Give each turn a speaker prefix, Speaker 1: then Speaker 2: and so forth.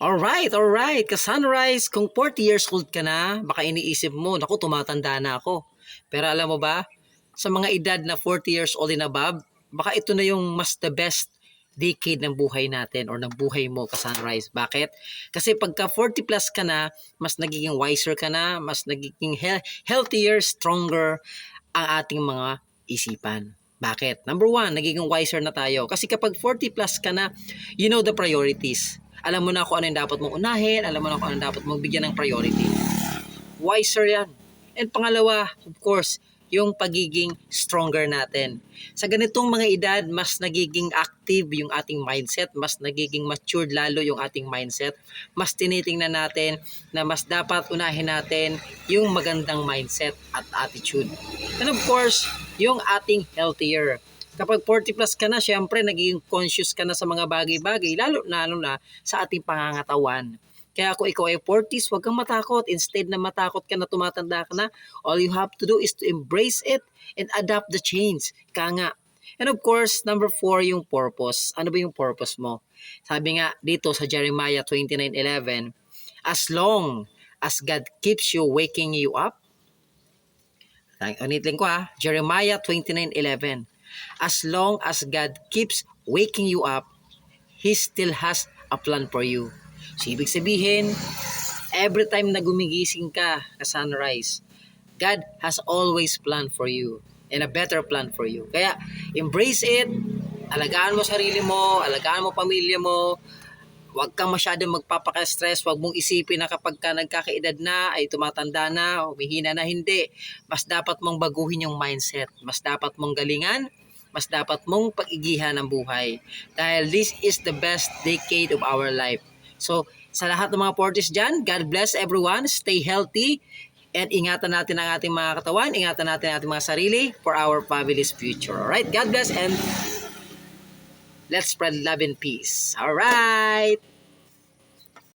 Speaker 1: Alright. Ka-sunrise, kung 40 years old ka na, baka iniisip mo, naku, tumatanda na ako. Pero alam mo ba, sa mga edad na 40 years old and above, baka ito na yung mas the best decade ng buhay natin or ng buhay mo, ka-sunrise. Bakit? Kasi pagka 40 plus ka na, mas nagiging wiser ka na, mas nagiging healthier, stronger ang ating mga isipan. Bakit? Number one, nagiging wiser na tayo. Kasi kapag 40 plus ka na, you know the priorities. Alam mo na kung ano yung dapat mong unahin, alam mo na kung ano dapat mong bigyan ng priority. Wiser yan. And pangalawa, of course, yung pagiging stronger natin. Sa ganitong mga edad, mas nagiging active yung ating mindset, mas nagiging matured lalo yung ating mindset, mas tinitingnan natin na mas dapat unahin natin yung magandang mindset at attitude. And of course, yung ating healthier. Kapag 40 plus ka na, syempre nagiging conscious ka na sa mga bagay-bagay, lalo na sa ating pangangatawan. Kaya kung ikaw ay 40s, huwag kang matakot. Instead na matakot ka na tumatanda ka na, all you have to do is to embrace it and adapt the change. Kaya nga. And of course, number 4, yung purpose. Ano ba yung purpose mo? Sabi nga dito sa Jeremiah 29:11, as long as God keeps you waking you up, ulitin ko Jeremiah 29:11, as long as God keeps waking you up, He still has a plan for you. So, ibig sabihin, every time na gumigising ka sa sunrise, God has always planned for you and a better plan for you. Kaya, embrace it, alagaan mo sarili mo, alagaan mo pamilya mo, huwag kang masyadong magpapaka-stress, huwag mong isipin na kapag ka nagkakaedad na, ay tumatanda na, humihina na, hindi. Mas dapat mong baguhin yung mindset, mas dapat mong galingan, mas dapat mong pag-igihan ang buhay. Dahil this is the best decade of our life. So, sa lahat ng mga 40s dyan, God bless everyone, stay healthy, and ingatan natin ang ating mga katawan, ingatan natin ang ating mga sarili for our family's future. Alright, God bless, and let's spread love and peace. Alright!